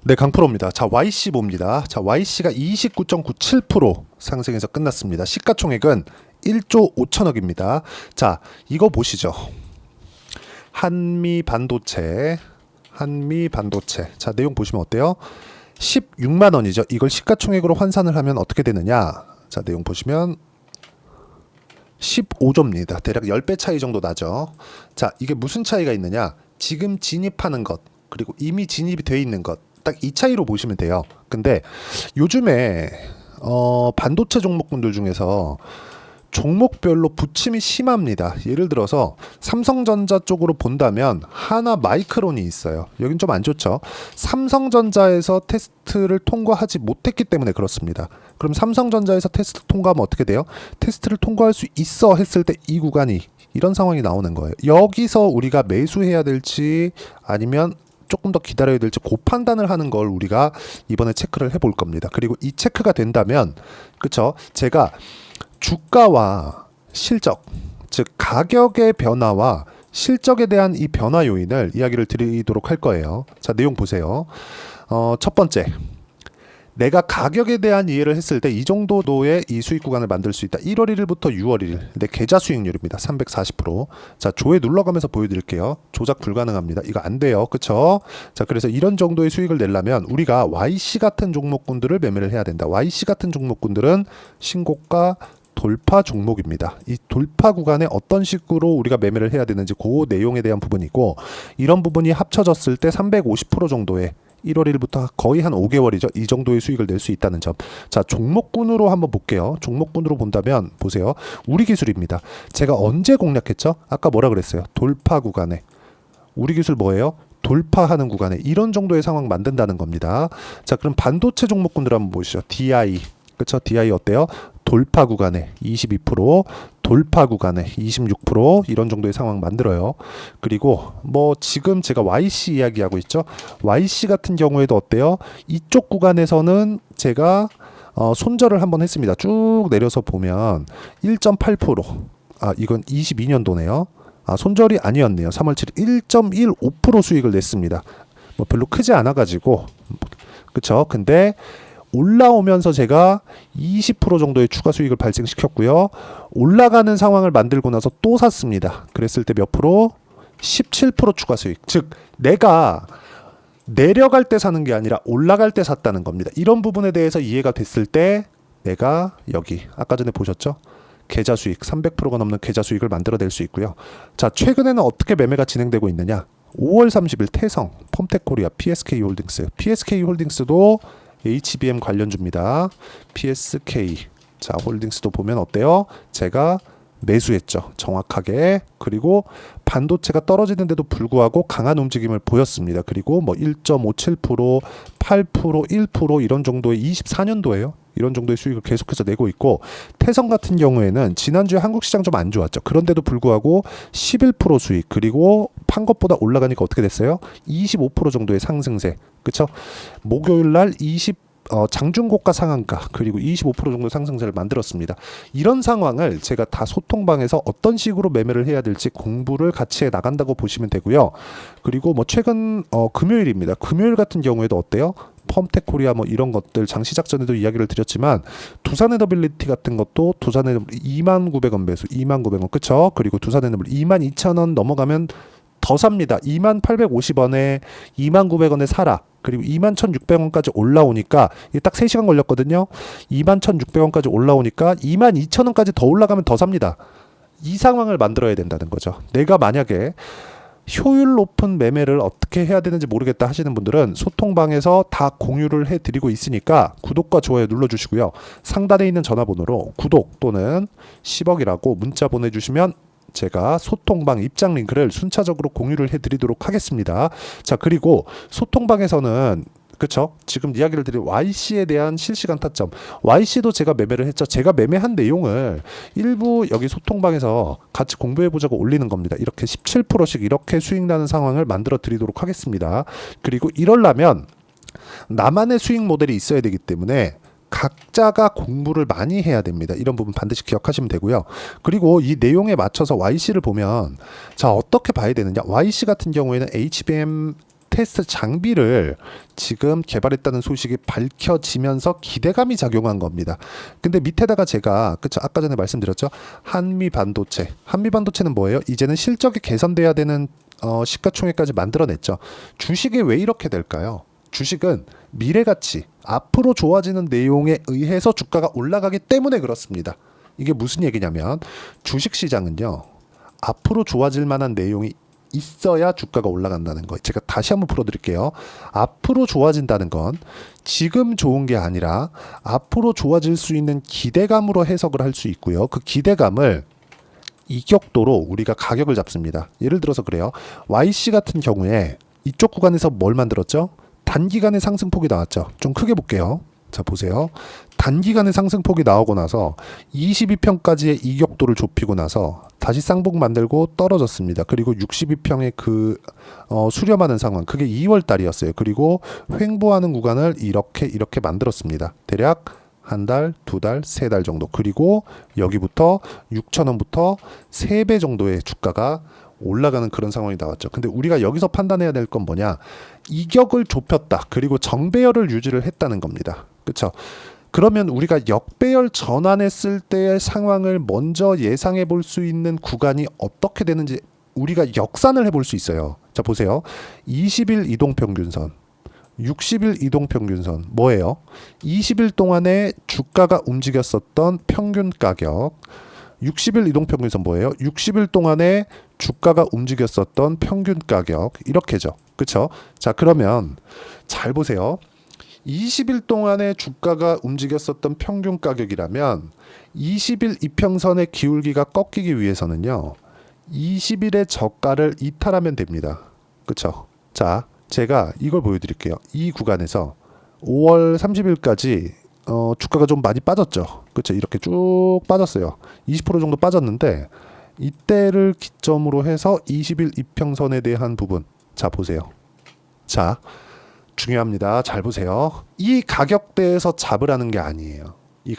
네, 강프로입니다. 자, YC 봅니다. 자, YC가 29.97% 상승해서 끝났습니다. 시가총액은 1조 5천억입니다. 자, 이거 보시죠. 한미 반도체. 자, 내용 보시면 어때요? 16만 원이죠. 이걸 시가총액으로 환산을 하면 어떻게 되느냐? 자, 내용 보시면 15조입니다. 대략 10배 차이 정도 나죠. 자, 이게 무슨 차이가 있느냐? 지금 진입하는 것, 그리고 이미 진입이 돼 있는 것. 딱 이 차이로 보시면 돼요. 근데 요즘에 반도체 종목군들 중에서 종목별로 부침이 심합니다. 예를 들어서 삼성전자 쪽으로 본다면 하나 마이크론이 있어요. 여긴 좀 안 좋죠. 삼성전자에서 테스트를 통과하지 못했기 때문에 그렇습니다. 그럼 삼성전자에서 테스트 통과하면 어떻게 돼요? 테스트를 통과할 수 있어 했을 때 이 구간이 이런 상황이 나오는 거예요. 여기서 우리가 매수해야 될지 아니면 조금 더 기다려야 될지 그 판단을 하는 걸 우리가 이번에 체크를 해볼 겁니다. 그리고 이 체크가 된다면, 그쵸? 제가 주가와 실적, 즉 가격의 변화와 실적에 대한 이 변화 요인을 이야기를 드리도록 할 거예요. 자, 내용 보세요. 첫 번째, 내가 가격에 대한 이해를 했을 때 이 정도의 이 수익 구간을 만들 수 있다. 1월 1일부터 6월 1일 내 계좌 수익률입니다. 340%. 자, 조회 눌러가면서 보여드릴게요. 조작 불가능합니다. 이거 안 돼요. 그쵸? 자, 그래서 이런 정도의 수익을 내려면 우리가 YC 같은 종목군들을 매매를 해야 된다. YC 같은 종목군들은 신고가 돌파 종목입니다. 이 돌파 구간에 어떤 식으로 우리가 매매를 해야 되는지 그 내용에 대한 부분이고, 이런 부분이 합쳐졌을 때 350% 정도의 1월 1일부터 거의 한 5개월이죠. 이 정도의 수익을 낼 수 있다는 점. 자, 종목군으로 한번 볼게요. 종목군으로 본다면 보세요. 우리 기술입니다. 제가 언제 공략했죠? 아까 뭐라 그랬어요? 돌파 구간에. 우리 기술 뭐예요? 돌파하는 구간에 이런 정도의 상황 만든다는 겁니다. 자, 그럼 반도체 종목군들 한번 보시죠. DI. 그쵸? DI 어때요? 돌파 구간에 22%, 돌파 구간에 26% 이런 정도의 상황 만들어요. 그리고 뭐 지금 제가 YC 이야기하고 있죠. YC 같은 경우에도 어때요? 이쪽 구간에서는 제가 손절을 한번 했습니다. 쭉 내려서 보면 1.8%. 아, 이건 22년도네요. 아, 손절이 아니었네요. 3월 7일 1.15% 수익을 냈습니다. 뭐 별로 크지 않아 가지고. 그쵸? 근데 올라오면서 제가 20% 정도의 추가 수익을 발생시켰고요. 올라가는 상황을 만들고 나서 또 샀습니다. 그랬을 때 몇 프로? 17% 추가 수익. 즉 내가 내려갈 때 사는 게 아니라 올라갈 때 샀다는 겁니다. 이런 부분에 대해서 이해가 됐을 때 내가 여기 아까 전에 보셨죠? 계좌 수익 300%가 넘는 계좌 수익을 만들어낼 수 있고요. 자, 최근에는 어떻게 매매가 진행되고 있느냐? 5월 30일 태성, 펌텍코리아, PSK 홀딩스. PSK 홀딩스도 HBM 관련주입니다. PSK. 자, 홀딩스도 보면 어때요? 제가 매수했죠. 정확하게. 그리고 반도체가 떨어지는데도 불구하고 강한 움직임을 보였습니다. 그리고 뭐 1.57%, 8%, 1% 이런 정도의 24년도에요. 이런 정도의 수익을 계속해서 내고 있고, 태성 같은 경우에는 지난주에 한국 시장 좀 안 좋았죠. 그런데도 불구하고 11% 수익, 그리고 판 것보다 올라가니까 어떻게 됐어요? 25% 정도의 상승세. 그쵸? 목요일 날 장중고가 상한가 그리고 25% 정도 상승세를 만들었습니다. 이런 상황을 제가 다 소통방에서 어떤 식으로 매매를 해야 될지 공부를 같이 해 나간다고 보시면 되고요. 그리고 뭐 최근 금요일입니다. 금요일 같은 경우에도 어때요? 펌텍코리아 뭐 이런 것들 장 시작 전에도 이야기를 드렸지만 두산에너빌리티 같은 것도 두산에너빌리티 29,000원 매수 29,000원 그쵸? 그리고 두산에너빌리티 22,000원 넘어가면 더 삽니다. 2850원에 29,000원에 사라. 그리고 21,600원까지 올라오니까 이게 딱 3시간 걸렸거든요. 21,600원까지 올라오니까 22,000원까지 더 올라가면 더 삽니다. 이 상황을 만들어야 된다는 거죠. 내가 만약에 효율 높은 매매를 어떻게 해야 되는지 모르겠다 하시는 분들은 소통방에서 다 공유를 해드리고 있으니까 구독과 좋아요 눌러주시고요. 상단에 있는 전화번호로 구독 또는 10억이라고 문자 보내주시면 제가 소통방 입장 링크를 순차적으로 공유를 해드리도록 하겠습니다. 자, 그리고 소통방에서는 그쵸? 지금 이야기를 드린 YC에 대한 실시간 타점. YC도 제가 매매를 했죠. 제가 매매한 내용을 일부 여기 소통방에서 같이 공부해보자고 올리는 겁니다. 이렇게 17%씩 이렇게 수익 나는 상황을 만들어 드리도록 하겠습니다. 그리고 이러려면 나만의 수익 모델이 있어야 되기 때문에 각자가 공부를 많이 해야 됩니다. 이런 부분 반드시 기억하시면 되고요. 그리고 이 내용에 맞춰서 YC를 보면 자, 어떻게 봐야 되느냐? YC 같은 경우에는 HBM 테스트 장비를 지금 개발했다는 소식이 밝혀지면서 기대감이 작용한 겁니다. 근데 밑에다가 제가 그쵸 아까 전에 말씀드렸죠. 한미 반도체는 뭐예요? 이제는 실적이 개선돼야 되는 시가총액까지 만들어냈죠. 주식이 왜 이렇게 될까요? 주식은 미래가치, 앞으로 좋아지는 내용에 의해서 주가가 올라가기 때문에 그렇습니다. 이게 무슨 얘기냐면 주식시장은요. 앞으로 좋아질 만한 내용이 있어야 주가가 올라간다는 거. 제가 다시 한번 풀어드릴게요. 앞으로 좋아진다는 건 지금 좋은 게 아니라 앞으로 좋아질 수 있는 기대감으로 해석을 할 수 있고요. 그 기대감을 이격도로 우리가 가격을 잡습니다. 예를 들어서 그래요. YC 같은 경우에 이쪽 구간에서 뭘 만들었죠? 단기간의 상승폭이 나왔죠. 좀 크게 볼게요. 자 보세요. 단기간의 상승폭이 나오고 나서 22평까지의 이격도를 좁히고 나서 다시 쌍봉 만들고 떨어졌습니다. 그리고 62평의 그 수렴하는 상황, 그게 2월 달이었어요. 그리고 횡보하는 구간을 이렇게 만들었습니다. 대략 한 달, 두 달, 세 달 정도. 그리고 여기부터 6,000원부터 3배 정도의 주가가 올라가는 그런 상황이 나왔죠. 근데 우리가 여기서 판단해야 될 건 뭐냐? 이격을 좁혔다. 그리고 정배열을 유지를 했다는 겁니다. 그렇죠? 그러면 우리가 역배열 전환했을 때의 상황을 먼저 예상해 볼 수 있는 구간이 어떻게 되는지 우리가 역산을 해볼 수 있어요. 자 보세요. 20일 이동평균선, 60일 이동평균선 뭐예요? 20일 동안에 주가가 움직였었던 평균 가격. 60일 이동평균선 뭐예요? 60일 동안에 주가가 움직였었던 평균 가격 이렇게죠. 그렇죠? 자 그러면 잘 보세요. 20일 동안에 주가가 움직였었던 평균 가격이라면 20일 이평선의 기울기가 꺾이기 위해서는요. 20일의 저가를 이탈하면 됩니다. 그렇죠? 자 제가 이걸 보여드릴게요. 이 구간에서 5월 30일까지 주가가 좀 많이 빠졌죠. 그렇죠? 이렇게 쭉 빠졌어요. 20% 정도 빠졌는데 이때를 기점으로 해서 20일 이평선에 대한 부분. 자 보세요. 자 중요합니다. 잘 보세요. 이 가격대에서 잡으라는 게 아니에요. 이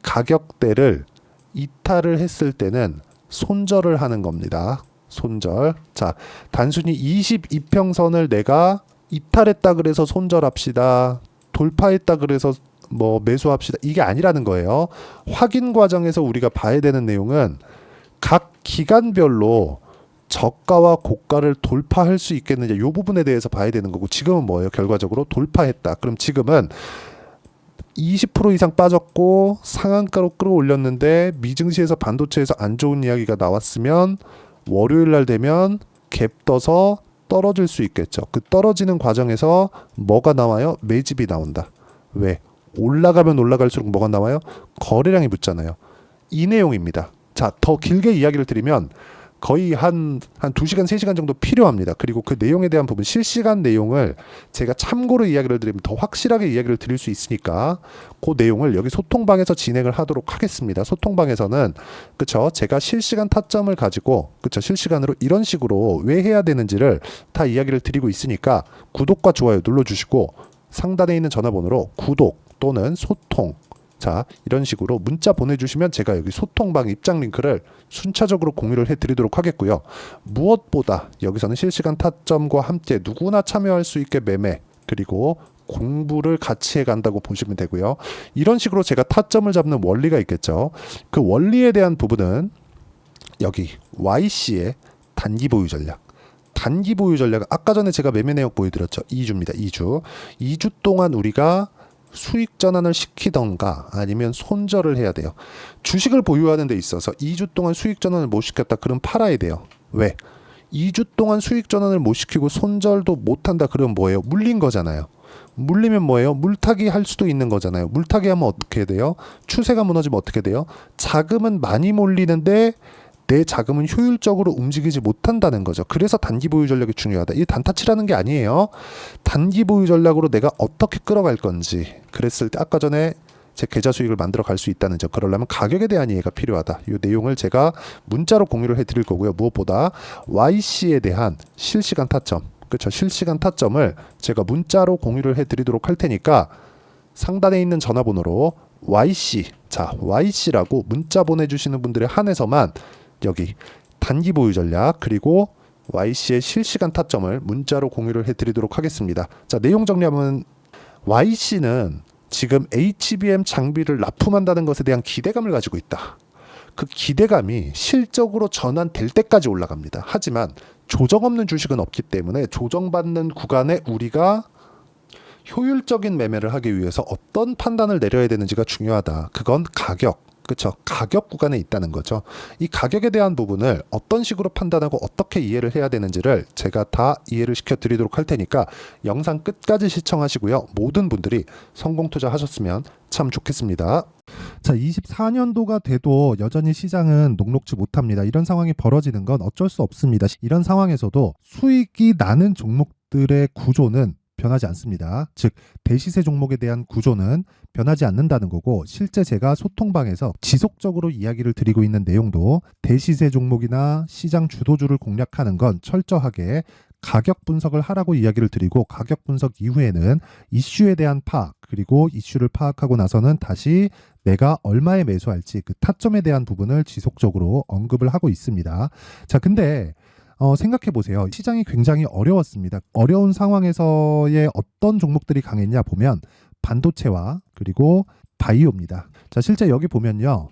가격대를 이탈을 했을 때는 손절을 하는 겁니다. 손절. 자, 단순히 22평선을 내가 이탈했다 그래서 손절합시다. 돌파했다 그래서 뭐 매수합시다. 이게 아니라는 거예요. 확인 과정에서 우리가 봐야 되는 내용은 각 기간별로 저가와 고가를 돌파할 수 있겠느냐 이 부분에 대해서 봐야 되는 거고 지금은 뭐예요? 결과적으로 돌파했다. 그럼 지금은 20% 이상 빠졌고 상한가로 끌어올렸는데 미증시에서 반도체에서 안 좋은 이야기가 나왔으면 월요일 날 되면 갭 떠서 떨어질 수 있겠죠. 그 떨어지는 과정에서 뭐가 나와요? 매집이 나온다. 왜? 올라가면 올라갈수록 뭐가 나와요? 거래량이 붙잖아요. 이 내용입니다. 자, 더 길게 이야기를 드리면 거의 한 2시간, 3시간 정도 필요합니다. 그리고 그 내용에 대한 부분, 실시간 내용을 제가 참고로 이야기를 드리면 더 확실하게 이야기를 드릴 수 있으니까 그 내용을 여기 소통방에서 진행을 하도록 하겠습니다. 소통방에서는 그쵸? 제가 실시간 타점을 가지고 그쵸? 실시간으로 이런 식으로 왜 해야 되는지를 다 이야기를 드리고 있으니까 구독과 좋아요 눌러주시고 상단에 있는 전화번호로 구독 또는 소통 자 이런 식으로 문자 보내주시면 제가 여기 소통방 입장 링크를 순차적으로 공유를 해드리도록 하겠고요. 무엇보다 여기서는 실시간 타점과 함께 누구나 참여할 수 있게 매매 그리고 공부를 같이 해간다고 보시면 되고요. 이런 식으로 제가 타점을 잡는 원리가 있겠죠. 그 원리에 대한 부분은 여기 YC의 단기 보유 전략. 단기 보유 전략은 아까 전에 제가 매매 내역 보여드렸죠. 2주입니다. 2주 동안 우리가 수익 전환을 시키던가 아니면 손절을 해야 돼요. 주식을 보유하는 데 있어서 2주 동안 수익 전환을 못 시켰다. 그럼 팔아야 돼요. 왜? 2주 동안 수익 전환을 못 시키고 손절도 못 한다. 그럼 뭐예요? 물린 거잖아요. 물리면 뭐예요? 물타기 할 수도 있는 거잖아요. 물타기 하면 어떻게 돼요? 추세가 무너지면 어떻게 돼요? 자금은 많이 몰리는데 내 자금은 효율적으로 움직이지 못한다는 거죠. 그래서 단기 보유 전략이 중요하다. 이 단타치라는 게 아니에요. 단기 보유 전략으로 내가 어떻게 끌어갈 건지 그랬을 때 아까 전에 제 계좌 수익을 만들어 갈 수 있다는 점. 그러려면 가격에 대한 이해가 필요하다. 이 내용을 제가 문자로 공유를 해드릴 거고요. 무엇보다 YC에 대한 실시간 타점, 그렇죠? 실시간 타점을 제가 문자로 공유를 해드리도록 할 테니까 상단에 있는 전화번호로 YC, 자 YC라고 문자 보내주시는 분들에 한해서만 여기 단기 보유 전략 그리고 YC의 실시간 타점을 문자로 공유를 해드리도록 하겠습니다. 자, 내용 정리하면 YC는 지금 HBM 장비를 납품한다는 것에 대한 기대감을 가지고 있다. 그 기대감이 실적으로 전환될 때까지 올라갑니다. 하지만 조정 없는 주식은 없기 때문에 조정받는 구간에 우리가 효율적인 매매를 하기 위해서 어떤 판단을 내려야 되는지가 중요하다. 그건 가격, 그렇죠? 가격 구간에 있다는 거죠. 이 가격에 대한 부분을 어떤 식으로 판단하고 어떻게 이해를 해야 되는지를 제가 다 이해를 시켜드리도록 할 테니까 영상 끝까지 시청하시고요. 모든 분들이 성공 투자하셨으면 참 좋겠습니다. 자, 24년도가 돼도 여전히 시장은 녹록지 못합니다. 이런 상황이 벌어지는 건 어쩔 수 없습니다. 이런 상황에서도 수익이 나는 종목들의 구조는 변하지 않습니다. 즉 대시세 종목에 대한 구조는 변하지 않는다는 거고, 실제 제가 소통방에서 지속적으로 이야기를 드리고 있는 내용도 대시세 종목이나 시장 주도주를 공략하는 건 철저하게 가격 분석을 하라고 이야기를 드리고, 가격 분석 이후에는 이슈에 대한 파악, 그리고 이슈를 파악하고 나서는 다시 내가 얼마에 매수할지 그 타점에 대한 부분을 지속적으로 언급을 하고 있습니다. 자, 근데 생각해 보세요. 시장이 굉장히 어려웠습니다. 어려운 상황에서의 어떤 종목들이 강했냐 보면 반도체와 그리고 바이오입니다. 자, 실제 여기 보면요.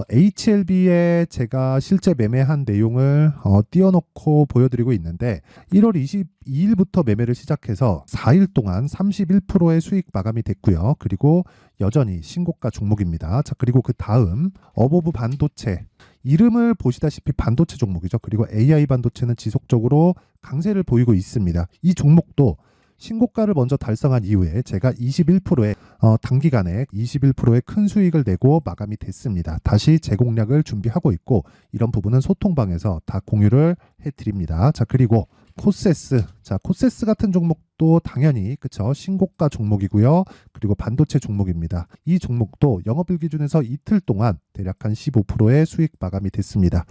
HLB에 제가 실제 매매한 내용을 띄워놓고 보여드리고 있는데 1월 22일부터 매매를 시작해서 4일 동안 31%의 수익 마감이 됐고요. 그리고 여전히 신고가 종목입니다. 자, 그리고 그 다음 어보브 반도체, 이름을 보시다시피 반도체 종목이죠. 그리고 AI 반도체는 지속적으로 강세를 보이고 있습니다. 이 종목도 신고가를 먼저 달성한 이후에 제가 21%의 단기간에 21%의 큰 수익을 내고 마감이 됐습니다. 다시 재공략을 준비하고 있고, 이런 부분은 소통방에서 다 공유를 해드립니다. 자, 그리고 코세스, 자, 코세스 같은 종목도 당연히 그쵸, 신고가 종목이고요. 그리고 반도체 종목입니다. 이 종목도 영업일 기준에서 이틀 동안 대략 한 15%의 수익 마감이 됐습니다.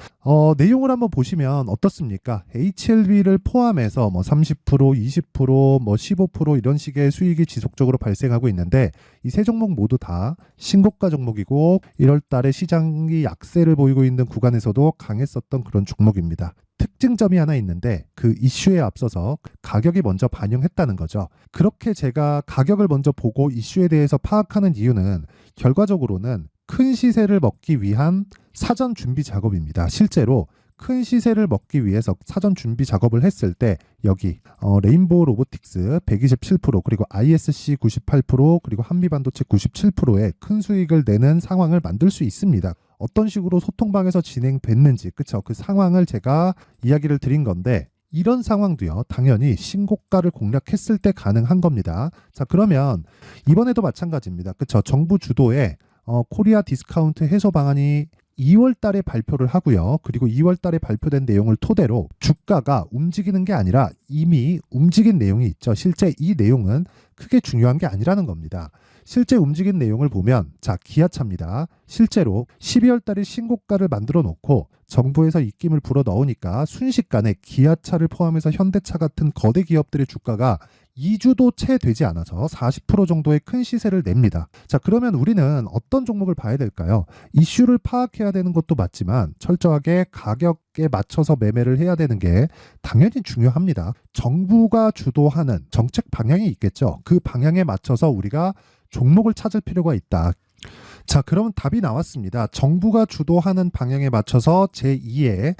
내용을 한번 보시면 어떻습니까? HLB를 포함해서 뭐 30%, 20%, 뭐 15% 이런 식의 수익이 지속적으로 발생하고 있는데, 이 세 종목 모두 다 신고가 종목이고 1월 달에 시장이 약세를 보이고 있는 구간에서도 강했었던 그런 종목입니다. 특징점이 하나 있는데 그 이슈에 앞서서 가격이 먼저 반영했다는 거죠. 그렇게 제가 가격을 먼저 보고 이슈에 대해서 파악하는 이유는 결과적으로는 큰 시세를 먹기 위한 사전 준비 작업입니다. 실제로 큰 시세를 먹기 위해서 사전 준비 작업을 했을 때 여기 레인보우 로보틱스 127%, 그리고 ISC 98%, 그리고 한미반도체 97%의 큰 수익을 내는 상황을 만들 수 있습니다. 어떤 식으로 소통방에서 진행됐는지, 그쵸? 그 상황을 제가 이야기를 드린 건데, 이런 상황도요, 당연히 신고가를 공략했을 때 가능한 겁니다. 자, 그러면 이번에도 마찬가지입니다. 그쵸? 정부 주도의 코리아 디스카운트 해소 방안이 2월 달에 발표를 하고요. 그리고 2월 달에 발표된 내용을 토대로 주가가 움직이는 게 아니라 이미 움직인 내용이 있죠. 실제 이 내용은 크게 중요한 게 아니라는 겁니다. 실제 움직인 내용을 보면, 자, 기아차입니다. 실제로 12월 달에 신고가를 만들어 놓고 정부에서 입김을 불어 넣으니까 순식간에 기아차를 포함해서 현대차 같은 거대 기업들의 주가가 2주도 채 되지 않아서 40% 정도의 큰 시세를 냅니다. 자, 그러면 우리는 어떤 종목을 봐야 될까요? 이슈를 파악해야 되는 것도 맞지만 철저하게 가격에 맞춰서 매매를 해야 되는 게 당연히 중요합니다. 정부가 주도하는 정책 방향이 있겠죠. 그 방향에 맞춰서 우리가 종목을 찾을 필요가 있다. 자, 그러면 답이 나왔습니다. 정부가 주도하는 방향에 맞춰서 제2의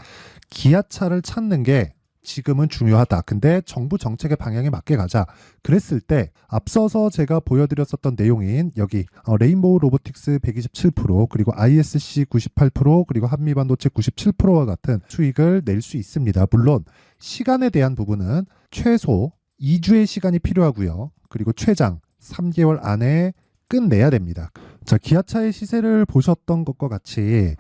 기아차를 찾는 게 지금은 중요하다. 근데 정부 정책의 방향에 맞게 가자. 그랬을 때 앞서서 제가 보여드렸었던 내용인 여기 레인보우 로보틱스 127%, 그리고 ISC 98%, 그리고 한미반도체 97%와 같은 수익을 낼 수 있습니다. 물론 시간에 대한 부분은 최소 2주의 시간이 필요하고요. 그리고 최장 3개월 안에 끝내야 됩니다. 자, 기아차의 시세를 보셨던 것과 같이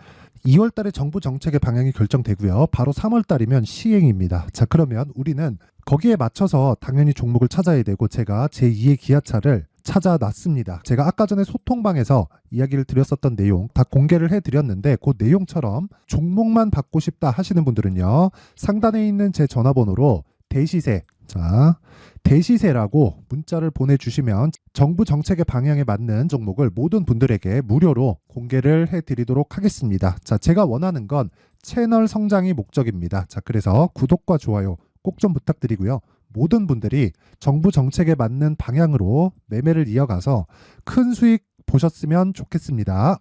2월 달에 정부 정책의 방향이 결정되고요. 바로 3월 달이면 시행입니다. 자, 그러면 우리는 거기에 맞춰서 당연히 종목을 찾아야 되고, 제가 제2의 기아차를 찾아놨습니다. 제가 아까 전에 소통방에서 이야기를 드렸었던 내용 다 공개를 해드렸는데, 그 내용처럼 종목만 받고 싶다 하시는 분들은요, 상단에 있는 제 전화번호로 대시세, 자, 대시세라고 문자를 보내주시면 정부 정책의 방향에 맞는 종목을 모든 분들에게 무료로 공개를 해드리도록 하겠습니다. 자, 제가 원하는 건 채널 성장이 목적입니다. 자, 그래서 구독과 좋아요 꼭 좀 부탁드리고요. 모든 분들이 정부 정책에 맞는 방향으로 매매를 이어가서 큰 수익 보셨으면 좋겠습니다.